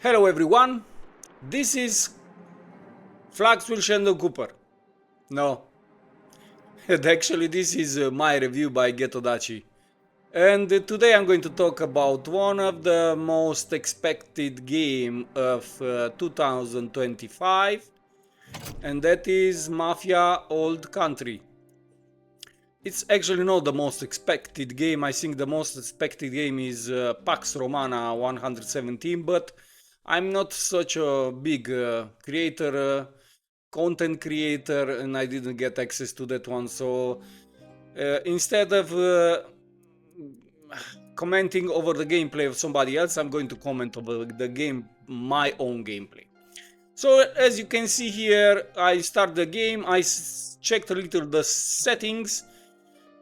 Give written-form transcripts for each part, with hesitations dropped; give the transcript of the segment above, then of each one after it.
Hello everyone, this is Flaxwell Shandon Cooper. No, actually this is my review by Geto-Daci. And today I'm going to talk about one of the most expected game of 2025, and that is Mafia Old Country. It's actually not the most expected game. I think the most expected game is Pax Romana 117, but I'm not such a big content creator, and I didn't get access to that one. So instead of commenting over the gameplay of somebody else, I'm going to comment over the game, my own gameplay. So as you can see here, I start the game. I checked a little the settings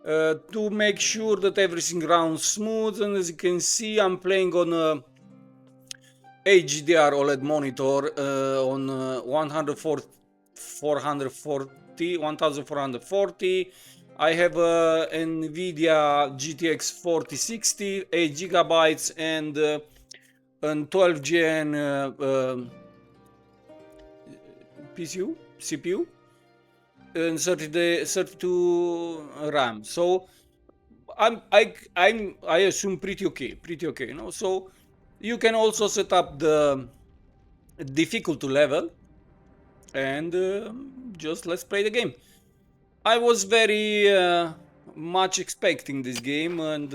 to make sure that everything runs smooth, and as you can see, I'm playing on a HDR OLED monitor on 1440. I have a NVIDIA GTX 4060, 8 gigabytes, and an 12 Gen CPU, and 32 RAM. So I assume pretty okay, you know. So you can also set up the difficulty level, and just let's play the game. I was very much expecting this game, and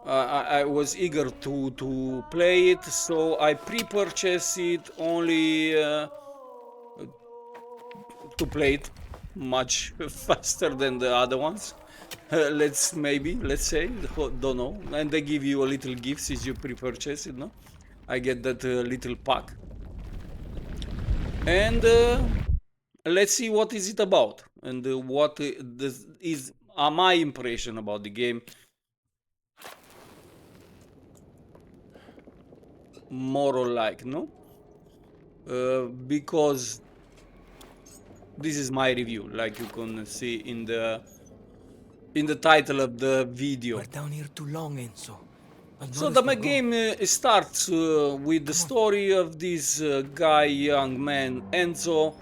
I was eager to play it, so I pre-purchased it only to play it much faster than the other ones. Let's say, don't know. And they give you a little gifts if you pre-purchase it, no? I get that little pack. And let's see what is it about, and what is my impression about the game. More or like, no? Because this is my review, like you can see in the title of the video. We're down here too long, Enzo. So the game starts with the story of this young man, Enzo,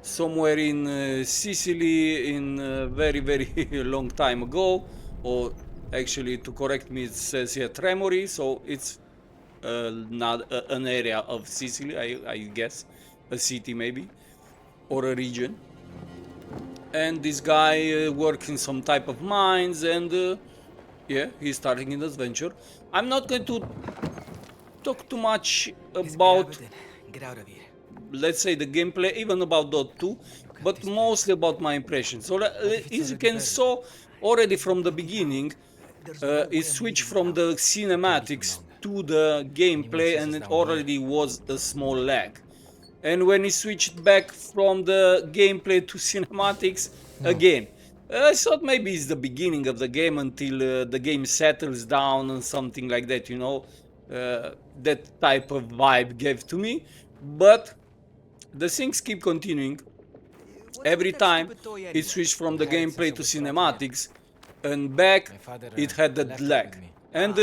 somewhere in Sicily in a very, very long time ago. Or actually, to correct me, it says here Tremori, so it's not an area of Sicily, I guess. A city maybe, or a region. And this guy works in some type of mines, and yeah, he's starting an adventure. I'm not going to talk too much about, Get out of here. let's say, the gameplay, even about Dot 2, but mostly about my impressions. So as you can see already from the beginning, it switched from the cinematics to the gameplay, and it already was a small lag. And when he switched back from the gameplay to cinematics, again, I thought maybe it's the beginning of the game until the game settles down and something like that, you know. That type of vibe gave to me, but the things keep continuing. Every time it switched from the gameplay to cinematics and back, it had that lag. And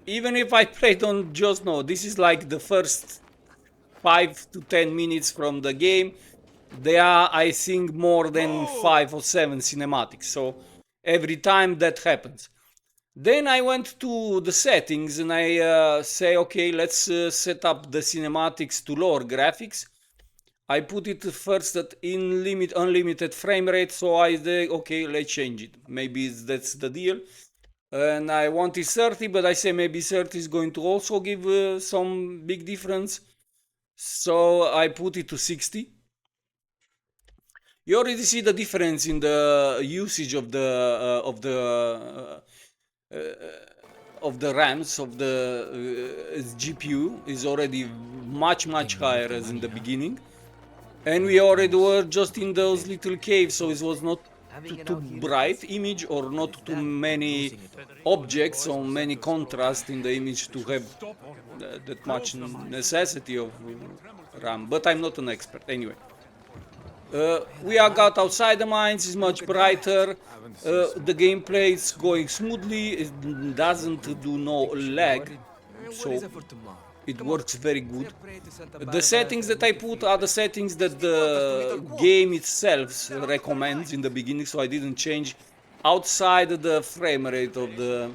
even if I played on just now, this is like the first 5 to 10 minutes from the game, there are, I think, more than 5 or 7 cinematics. So every time that happens. Then I went to the settings and I say, okay, let's set up the cinematics to lower graphics. I put it first at unlimited frame rate, so I say, okay, let's change it. Maybe that's the deal. And I wanted 30, but I say maybe 30 is going to also give some big difference. So I put it to 60. You already see the difference in the usage of the RAMs of the GPU is already much higher as in the beginning, and we already were just in those little caves, so it was not too bright image or not too many objects or many contrast in the image to have that much necessity of RAM. But I'm not an expert anyway. We are got outside the mines, is much brighter. The gameplay is going smoothly, it doesn't do no lag. so for tomorrow. it Come on. works very good. Say a prayer to Santa The Barbara settings that and I we can put feel are it. the settings that the game itself recommends in the beginning, so I didn't change outside the frame rate of the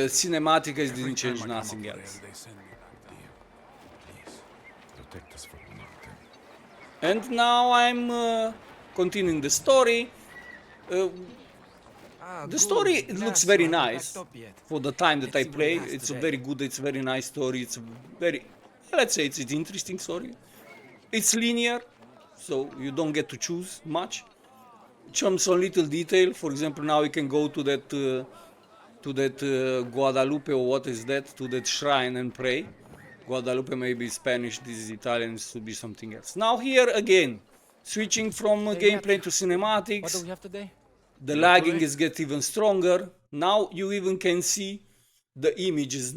cinematic. I didn't change nothing else. They send me back down. Please, protect us from Martin. And now I'm continuing the story. The story Good. looks Glass, so very I haven't packed nice up yet. for the time that Let's I see what play. it has It's a today. very good, it's a very nice story. It's a very, let's say it's an interesting story. It's linear, so you don't get to choose much. Chums on little detail. For example, now you can go to that Guadalupe, or what is that, to that shrine and pray. Guadalupe may be Spanish, this is Italian, this should be something else. Now here again, switching from gameplay to cinematics. What do we have today? The lagging is get even stronger. Now you even can see the image is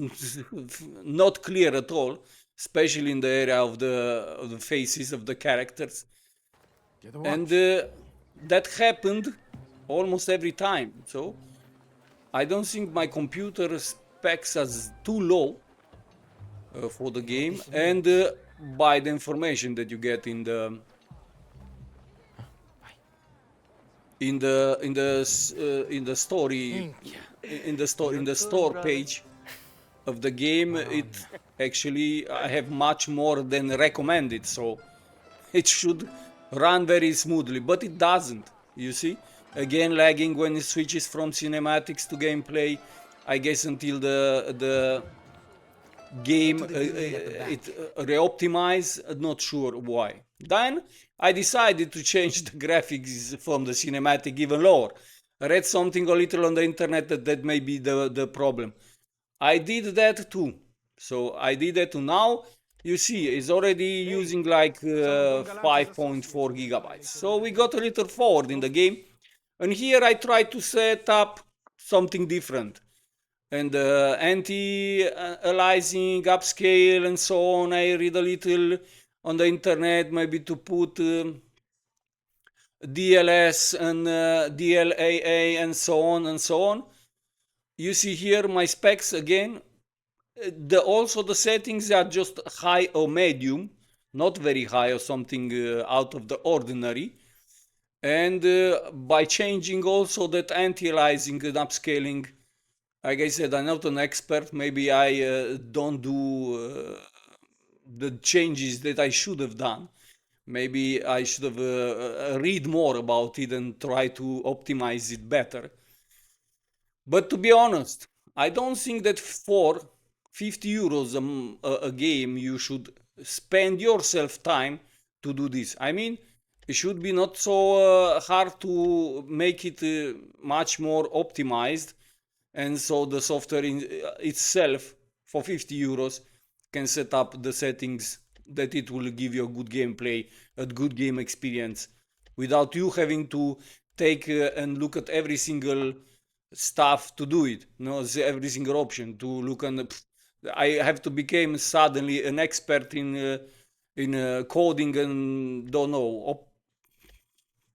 not clear at all, especially in the area of the faces of the characters. And that happened almost every time. So I don't think my computer specs as too low for the game, and by the information that you get in the story in the store page of the game, it actually I have much more than recommended, so it should run very smoothly, but it doesn't. You see, again lagging when it switches from cinematics to gameplay. I guess until the game it reoptimize, not sure why. Then I decided to change the graphics from the cinematic even lower. I read something a little on the internet that may be the problem. I did that too. So I did that too. Now you see it's already using like 5.4 gigabytes. So we got a little forward in the game. And here I try to set up something different. And anti-aliasing, upscale, and so on. I read a little on the internet, maybe to put DLS and DLAA and so on and so on. You see here my specs again. Also the settings are just high or medium, not very high or something out of the ordinary. And by changing also that anti-aliasing and upscaling, like I said, I'm not an expert. Maybe I don't do the changes that I should have done. Maybe I should have read more about it and try to optimize it better. But to be honest, I don't think that for 50 euros a game you should spend yourself time to do this. I mean, it should be not so hard to make it much more optimized, and so the software itself for 50 euros can set up the settings that it will give you a good gameplay, a good game experience, without you having to take and look at every single stuff to do it. No, every single option to look on. I have to become suddenly an expert in coding and don't know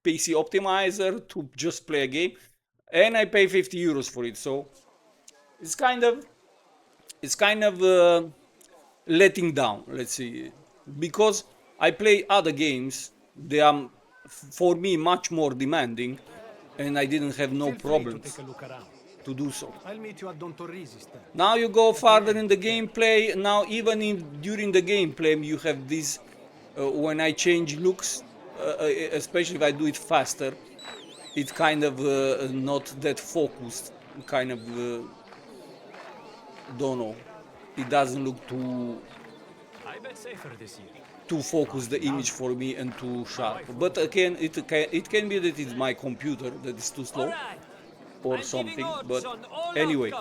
PC optimizer to just play a game, and I pay 50 euros for it. So it's kind of letting down, let's say, because I play other games. They are for me much more demanding, and I didn't have no problems to do so. I'll meet you at Don Torrisi's then. Now you go further in the gameplay. Now even during the gameplay you have this when I change looks, especially if I do it faster, it's kind of not that focused, kind of don't know, it doesn't look I bet safer this year. too focused the image for me and too sharp. But again, it can be that it's my computer that is too slow or something. But anyway,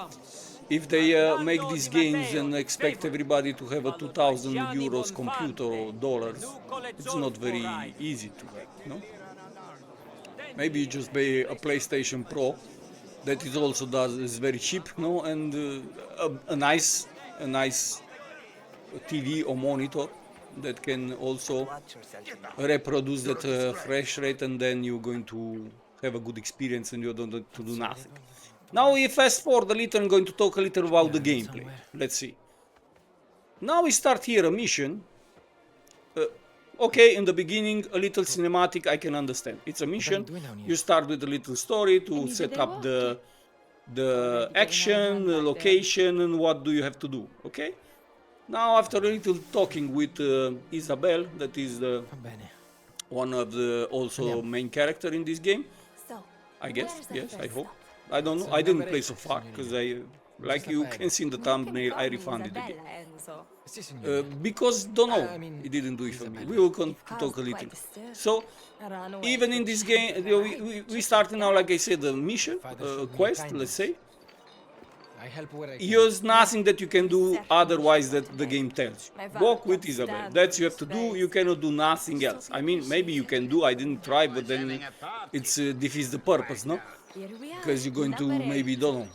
if they make these games and expect everybody to have a 2,000 euros computer or dollars, it's not very easy to have, no? Maybe you just buy a PlayStation Pro that it also is very cheap, no, and a nice TV or monitor that can also reproduce that fresh rate, and then you're going to have a good experience and you don't need to do nothing. Now we fast forward a little and going to talk a little about the Here, gameplay. somewhere. Let's see. Now we start here a mission. Okay, in the beginning, a little cinematic, I can understand. It's a mission. doing down here? You start with a little story to set up the action, the location, and what do you have to do. Okay. Now, after a little talking with Isabel, that is Va bene. one of the also main character in this game, So, I guess. where's the Yes, I first hope. stop? I don't know. So I didn't number play 8, so far signorina. because I, like you can see in the thumbnail, I refunded the game. Enzo. Sì, signore. Because don't know, I mean, it didn't do it for me. Isabella. We will talk Caused a little. quite a stir. So Ran away even to in this check game, the we started now, like I said, the mission Father showed me quest. kindness. Let's say I help where I can. there's nothing that you can do otherwise that the game tells you. My Walk father with can't Isabel. stand That's you this have to do. face. You cannot do nothing else. I mean, maybe you can do. I didn't try, but then it's defeats the purpose, no? Here we are. Because you're going to number maybe 8. don't know,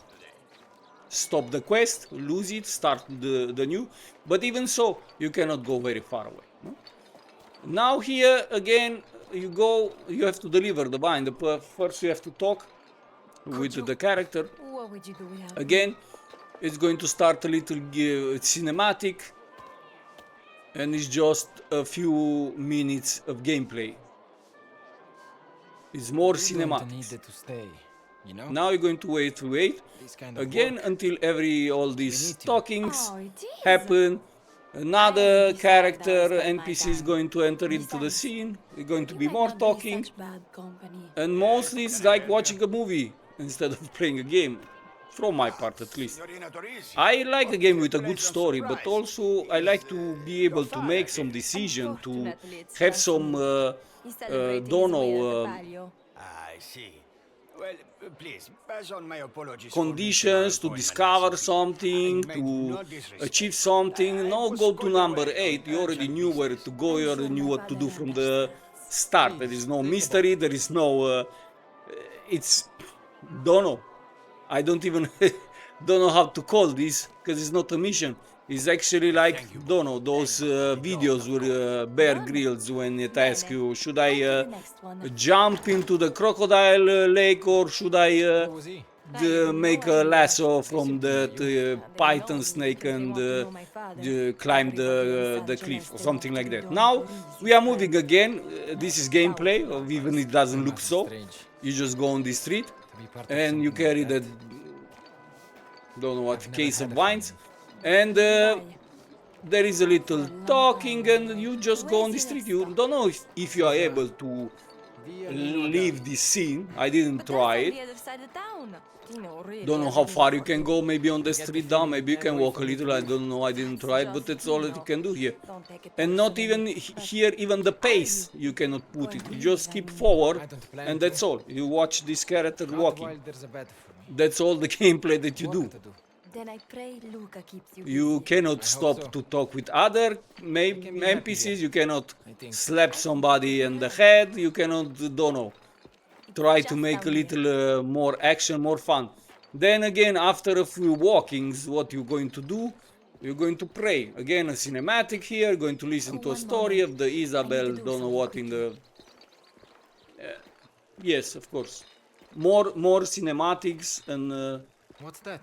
stop the quest, lose it, start the new. But even so, you cannot go very far away. No? Now here again, you go. You have to deliver the bind. First, you have to talk with the character. What would you do without me? Again, it's going to start a little cinematic, and it's just a few minutes of gameplay. It's more You don't cinematic. need it to stay, you know? Now you're going to wait This kind of again work. until all these need to. talkings Oh, it is. happen. Another Decided character that was my NPC is time. going to enter into the Besides, scene. There's going to You be might more not be talking, such bad company. and mostly it's like watching a movie instead of playing a game. From my part, at least. I like a game with a good story, but also I like to be able to make some decision, to Unfortunately, it's have just some, He's celebrating don't his win know, at the palio. I see. Well, please, pass on my apologies. conditions to discover something, to achieve something. No, go to number 8. You already knew where to go, you already knew what to do from the start. There is no mystery, there is no. It's. Don't know. I don't even don't know how to call this because it's not a mission. It's actually like, don't know, those videos with Bear Grylls when it asks you, should I The next one. jump into the crocodile lake or should I What was he? make a lasso from the python snake and climb the cliff or something like that. Now we are moving again. This is gameplay, even it doesn't look so. Strange. You just go on the street To be part of and you something carry like that, don't know what, I've never case had of a wines, and there is a little talking and you just go on the street. You don't know if you are able to leave this scene. I didn't try it. Don't know how far you can go, maybe on the street down, maybe you can walk a little, I don't know, I didn't try it, but that's all that you can do here. And not even here, even the pace, you cannot put it, you just keep forward, and that's all. You watch this character Out walking. while there's a bed for me. That's all the gameplay that you do. What to do? Then I pray Luca keeps you You busy. cannot hope stop so. to talk with other can be happy NPCs, here, you cannot I think. slap somebody in the head, you cannot, don't know, try to Just make a down here. little more action, more fun. Then again, after a few walkings, what you're going to do, you're going to pray. Again, a cinematic here, going to listen to a One story moment. of the Isabel, do don't know something what in the... yes, of course. More cinematics and What's that?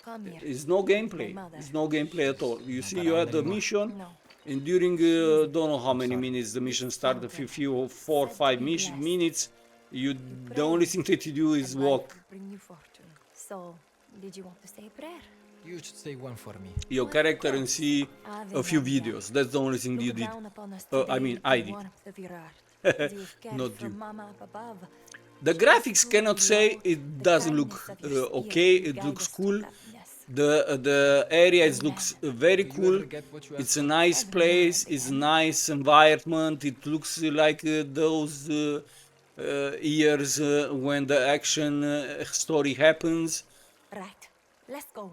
Come here. it's no gameplay. mother. It's no gameplay at all. You see, around you had the anymore. mission, No. and during don't know how many minutes the mission started, a few 4 or 5 minutes. You the only thing that you do is And life walk. will bring you fortune. So, did you want to say a prayer? You should say one for me. Your character and see a few videos. That's the only thing you Look did. down upon us I today mean, with I the did. warmth of your heart, as you've cared Not for you. Mama up above. The graphics cannot say it doesn't look kindness of your spirit okay. will It guide looks us to cool. happiness. The area looks very Do you cool. ever get what you ask It's a for? nice place. It's a nice environment. It looks like those years when the action story happens. Right, let's go.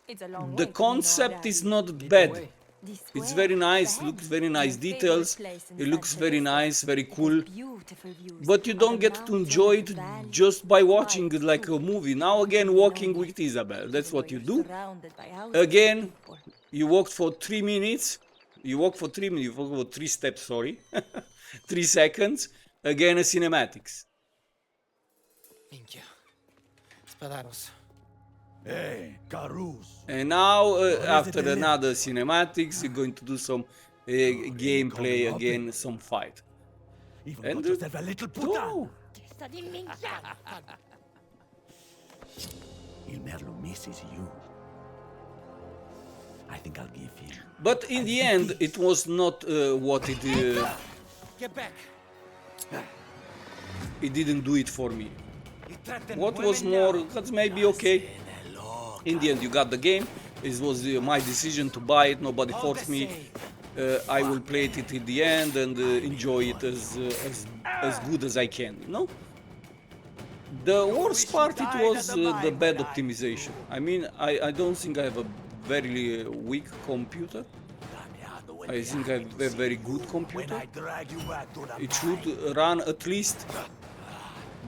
It's a long The way to concept Mino is Valley. not bad. away. This It's way, very nice. ahead, Looks very nice your favorite details. place in It looks San very Teresa. nice, very It has cool. beautiful views But you of don't the get to mountain, enjoy it valley, just by watching it quiet like a too. movie. Now again, walking with Isabel. That's Even what though you you're do. surrounded by houses and Again, people. you walked for 3 minutes. You walk for 3 minutes. You walk for 3 steps, sorry. 3 seconds. Again, a cinematics. Minchia. Spadaros. Hey, Carus. And now, after another cinematics, you're going to do some gameplay again, some fight. Even And got yourself a little putan. oh, Testa di minchia! Il merlo misses you. I think I'll give him. but in the end, it was not what it. Get back! It didn't do it for me. He threatened What was more, that's maybe okay. In the end, you got the game. It was my decision to buy it. Nobody forced me. I will play it at the end and enjoy it as good as I can. You know. The worst part it was the bad optimization. I mean, I don't think I have a very weak computer. I think I have a very good computer. I drag you back to the It should run at least,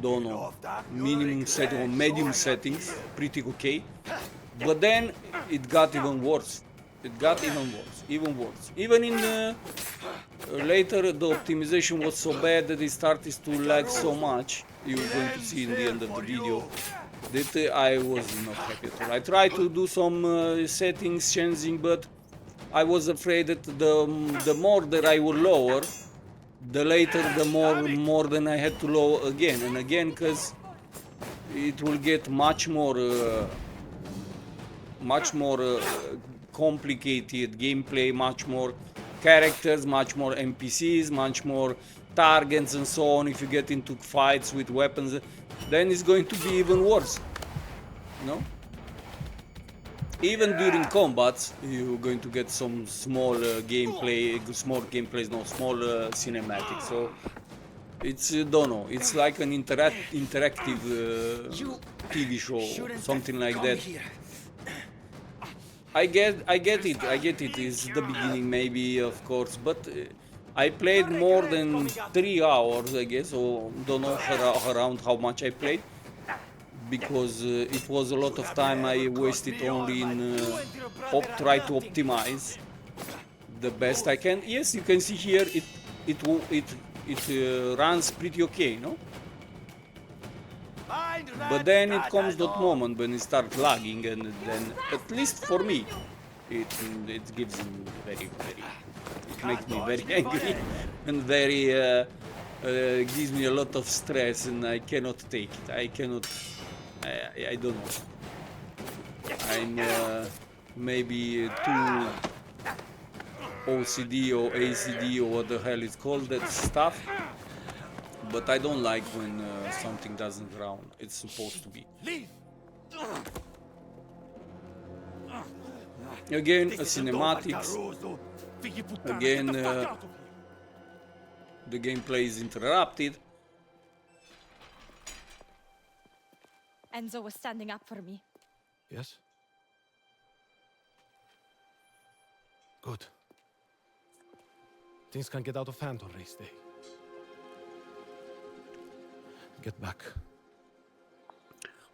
don't know, minimum setting or medium settings, pretty okay. But then it got even worse. It got even worse, even worse. Even in later, the optimization was so bad that it started to lag so much. You're going to see in the end of the video that I was not happy at all. I tried to do some settings changing, but I was afraid that the more that I would lower, the later the more than I had to lower again and again, because it will get much more complicated gameplay, much more characters, much more NPCs, much more targets and so on. If you get into fights with weapons, then it's going to be even worse. No? Even during combats, you're going to get some small small cinematics. So it's don't know. It's like an interactive TV show, something like that. I get it. It's the beginning, maybe, of course, but I played more than 3 hours, I guess, or don't know around how much I played, because it was a lot of time I wasted only in try to optimize the best I can. Yes, you can see here it runs pretty okay, no? But then it comes that moment when it starts lagging, and then, at least for me, it gives me it makes me very angry and very gives me a lot of stress, and I cannot take it. I cannot. I don't know. I'm maybe too OCD or ACD or what the hell it's called, that stuff. But I don't like when something doesn't run. It's supposed to be. Again, a cinematics. Again, the gameplay is interrupted. Enzo was standing up for me. Yes? Good. Things can get out of hand on race day. Get back.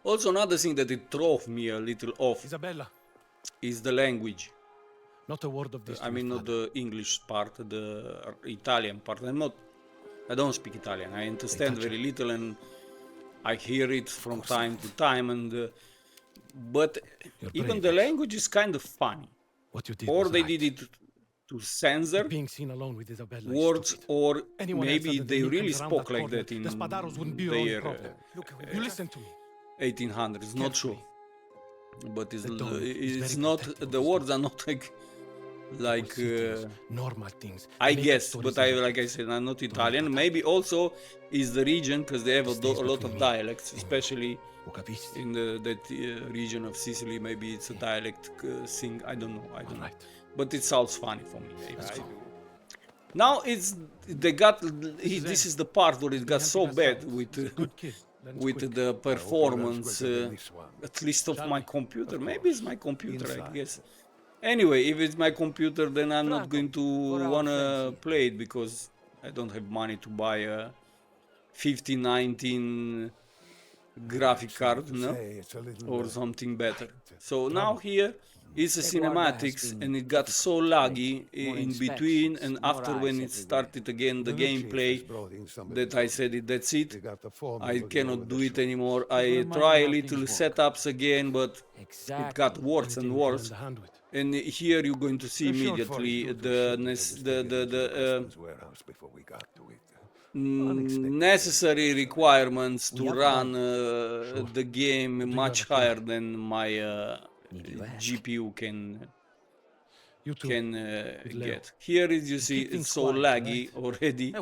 Also, another thing that it threw me a little off Isabella, is the language. not a word of this. I mean, not the English part, the Italian part. I don't speak Italian. I understand very little, and I hear it from time to time. And but even the language is kind of funny. What you did Or was they right. did it to censor Being seen alone with Isabella is words, stupid. or Anyone else maybe other than they me really comes around spoke that like corner, that in the Spadaros wouldn't be your only their problem. Look, you listen to me. 1800s. Not sure, but The dog is it's very not. protective The of his words dog. are not like. Normal things. I Make up guess, stories but about like I said, I'm not Italian. Maybe also is the region, because they have a Stays lot of between me dialects, and you. especially Ho capisti? in that region of Sicily. Maybe it's a dialect thing. I don't know. I don't know. Alright. But it sounds funny for me. Now this is the part where it got so bad with Good kid. Learns with quick. the performance, at least of my computer. Maybe it's my computer, I guess. Anyway, if it's my computer, then I'm not going to wanna play it, because I don't have money to buy a 5019 graphic card, no? Or something better. So now here It's a cinematics and it got so laggy in between and after when it started again the gameplay that I said that's it. I cannot do it anymore. I try a little setups again, but it got worse and worse. And here you're going to see immediately the necessary requirements to run the game much higher than my GPU can get. Here, as you see, it's so laggy already.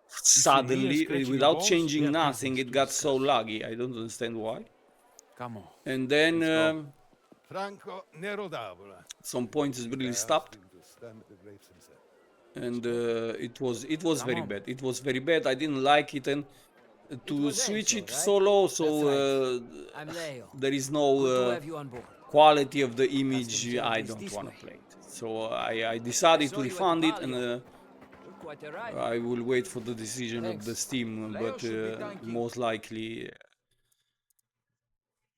Suddenly, without changing nothing, it got so laggy. I don't understand why. Come on. And then Franco Nero d'Avola. some points it really stopped. And it was very bad. It was very bad. I didn't like it, and to switch it so low, so there is no quality of the image. I don't want to play it. So I decided to refund it, and I will wait for the decision of the Steam. But most likely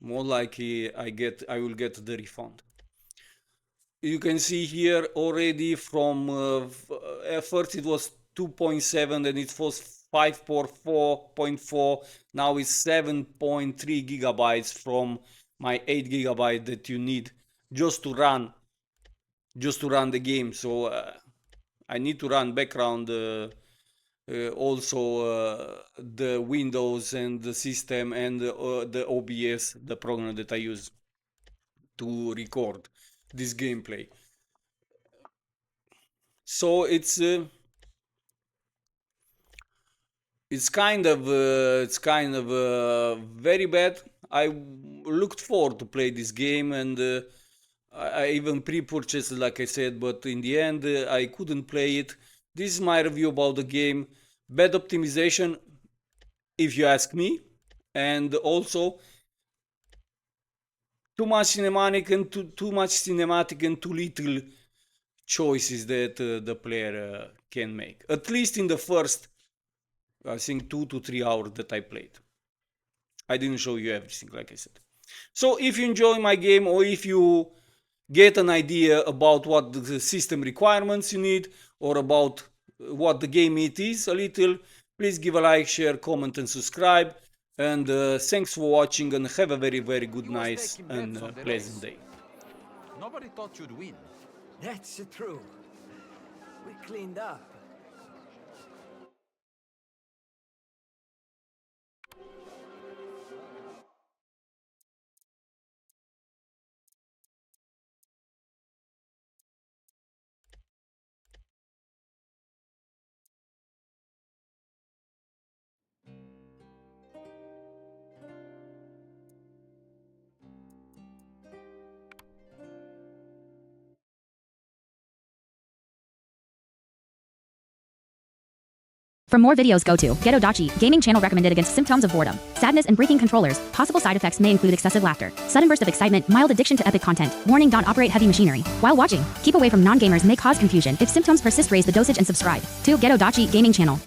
I will get the refund. You can see here already from at first it was 2.7, then it was 5.4, now it's 7.3 gigabytes from my 8 gigabyte that you need just to run the game. So I need to run background also the Windows and the system and the OBS, the program that I use to record this gameplay. So it's kind of very bad. I looked forward to play this game, and I even pre-purchased, like I said, but in the end I couldn't play it. This is my review about the game. Bad optimization, if you ask me, and also too much cinematic and too little choices that the player can make. At least in the first, I think, 2 to 3 hours that I played. I didn't show you everything, like I said. So if you enjoy my game, or if you get an idea about what the system requirements you need, or about what the game it is a little, please give a like, share, comment and subscribe. And thanks for watching, and have a very, very good night and pleasant day. Nobody thought you'd win. That's true. We cleaned up. For more videos, go to Geto-Daci, gaming channel recommended against symptoms of boredom, sadness and breaking controllers. Possible side effects may include excessive laughter, sudden burst of excitement, mild addiction to epic content. Warning, don't operate heavy machinery. While watching, keep away from non-gamers, may cause confusion. If symptoms persist, raise the dosage and subscribe to Geto-Daci gaming channel.